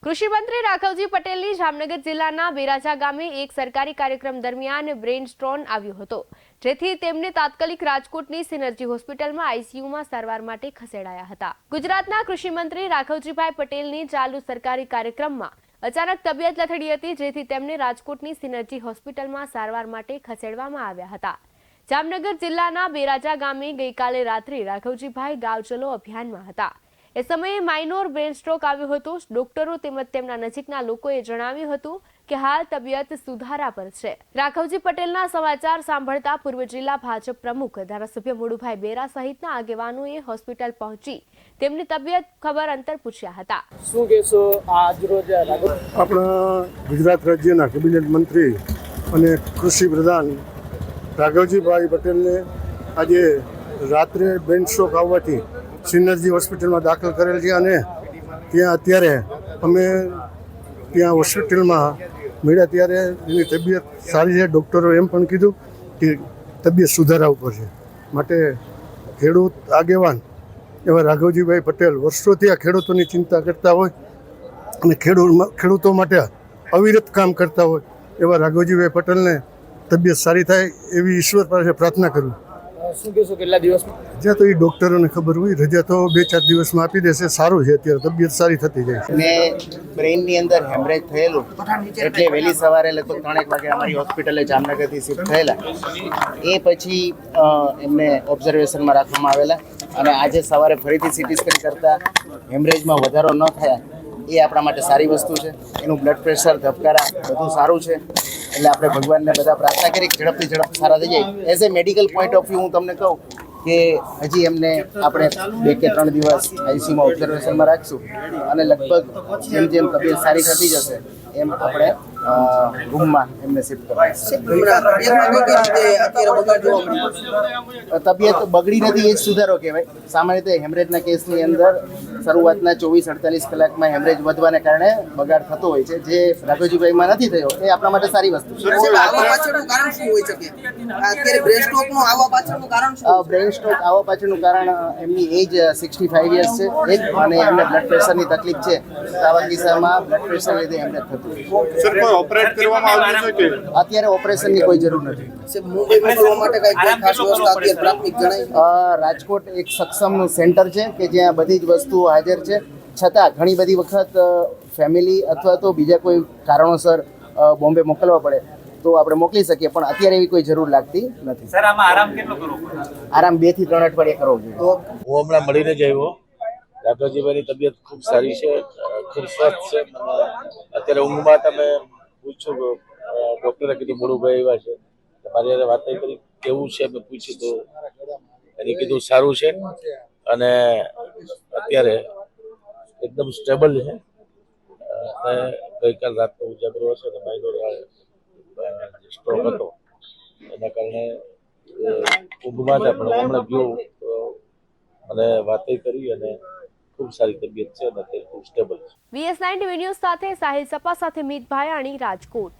કૃષિ મંત્રી રાઘવજી પટેલની જામનગર જિલ્લાના બેરાજા ગામે એક સરકારી કાર્યક્રમ દરમિયાન બ્રેન સ્ટ્રોક આવ્યો હતો, જેથી તેમને તાત્કાલિક રાજકોટની સિનર્જી હોસ્પિટલમાં આઈસીયુમાં સારવાર માટે ખસેડાયા હતા। ગુજરાતના કૃષિ મંત્રી રાઘવજીભાઈ પટેલની ચાલુ સરકારી કાર્યક્રમમાં અચાનક તબિયત લથડી હતી, જેથી તેમને રાજકોટની સિનર્જી હોસ્પિટલમાં સારવાર માટે ખસેડવામાં આવ્યા હતા। જામનગર જિલ્લાના બેરાજા ગામે ગઈકાલે રાત્રે રાઘવજીભાઈ ગાવ ચલો અભિયાનમાં હતા। એ સમયે માઇનોર બ્રેન સ્ટ્રોક આવ્યો હતો। ડોક્ટરો તેમજ તેમના નજીકના લોકોએ જણાવ્યું હતું કે હાલ તબિયત સુધારા પર છે। રાઘવજી પટેલના સમાચાર સાંભળતા પૂર્વ જિલ્લા ભાજપ પ્રમુખ ધારાસભ્ય મુળુભાઈ બેરા સહિતના આગેવાનોએ હોસ્પિટલ પહોંચી તેમની તબિયત ખબર અંતર પૂછ્યા હતા। શું કહેશો આજ રોજ આપણા ગુજરાત રાજ્યના કેબિનેટ મંત્રી અને કૃષિ પ્રધાન રાઘવજીભાઈ પટેલને આજે રાત્રે બ્રેન સ્ટ્રોક આવવાથી સિનર્જી હોસ્પિટલમાં દાખલ કરેલ છે અને ત્યાં અત્યારે અમે ત્યાં હોસ્પિટલમાં મળ્યા ત્યારે એની તબિયત સારી છે। ડૉક્ટરોએ એમ પણ કીધું કે તબિયત સુધારા ઉપર છે, માટે ખેડૂત આગેવાન એવા રાઘવજીભાઈ પટેલ વર્ષોથી આ ખેડૂતોની ચિંતા કરતા હોય અને ખેડૂતો માટે અવિરત કામ કરતા હોય એવા રાઘવજીભાઈ પટેલને તબિયત સારી થાય એવી ઈશ્વર પાસે પ્રાર્થના કરું। શું કહેશો કેટલા દિવસમાં? રજા તો એ ડૉક્ટરોને ખબર હોય, રજા તો 2-4 દિવસમાં આપી દેશે। સારું છે, અત્યારે તબિયત સારી થતી જાય છે। ને બ્રેઇનની અંદર હેમરેજ થયેલું એટલે વહેલી સવારે લગભગ 3-1 વાગે અમારી હોસ્પિટલે જામનગરથી શિફ્ટ થયેલા। એ પછી એમને ઓબ્ઝર્વેશનમાં રાખવામાં આવેલા અને આજે સવારે ફરીથી સીટી સ્કેન કરતાં હેમરેજમાં વધારો ન થયા એ આપણા માટે સારી વસ્તુ છે। એનું બ્લડ પ્રેશર, ધબકારા બધું સારું છે, એટલે આપણે ભગવાનને બધા પ્રાર્થના કરી ઝડપ સારા થઈ જાય। As a medical point of view હું તમને કહું કે હજી એમને આપણે 2 કે 3 દિવસ આઈસીયુમાં ઓબ્ઝર્વેશનમાં રાખશું અને લગભગ જેમ જેમ તબિયત સારી થતી જશે એમ આપણે રૂમમાં એમને શિફ્ટ કરશું। તબિયત બગડી નથી એ જ સુધારો કહેવાય। સામાન્ય રીતે હેમરેજના કેસની અંદર શરૂઆતના 24-48 કલાકમાં હેમરેજ વધવાને કારણે બગાડ થતો હોય છે, જે રાઘવજીભાઈમાં નથી થયો એ આપણા માટે સારી વસ્તુ છે। બ્રેન સ્ટ્રોક આવવા પાછળનું કારણ એમની એજ 65 યર્સ છે એક અને એમને બ્લડ પ્રેશરની તકલીફ છે, આવા કિસ્સામાં બ્લડ પ્રેશર લીધે એમને થતું હોય। ઓપરેટ કરવામાં આવ્યું છે કે અત્યારે ઓપરેશનની કોઈ જરૂર નથી। રાજકોટ એક સક્ષમનું સેન્ટર છે કે જ્યાં બધી જ વસ્તુઓ હાજર છે, છતાં ઘણી બધી વખત ફેમિલી અથવા તો બીજા કોઈ કારણોસર બોમ્બે મોકલવા પડે તો આપણે મોકલી શકીએ, પણ અત્યારે એવી કોઈ જરૂર લાગતી નથી। સર, આમાં આરામ કેટલો કરવો? આરામ 2 થી 3 અઠવાડિયે કરવો જોઈએ। હું હમણાં મળીને જ આવ્યો। રાઘવજીભાઈની તબિયત ખૂબ સારી છે, ખૂબ સ્વસ્થ છે। અત્યારે ઊંઘમાં તમે પૂછ્યું તો ડૉક્ટરે કીધું મુળુભાઈ એવા છે, મારી યારે વાત કરી કેવું છે મેં પૂછ્યું તો એને કીધું સારું છે અને અત્યારે એકદમ સ્ટેબલ છે। અને ગઈકાલ રાતનો ઉજાગરો હશે ને માઇનોર સ્ટ્રોક હતો એના કારણે ઊંઘમાં હતા, પણ હમણાં ગયો અને વાતે કરી અને ખૂબ સારી તબિયત છે અને અત્યારે ખૂબ સ્ટેબલ છે। VS9 ન્યૂઝ સાથે સાહિલ સપા સાથે મીત ભાયાણી, રાજકોટ।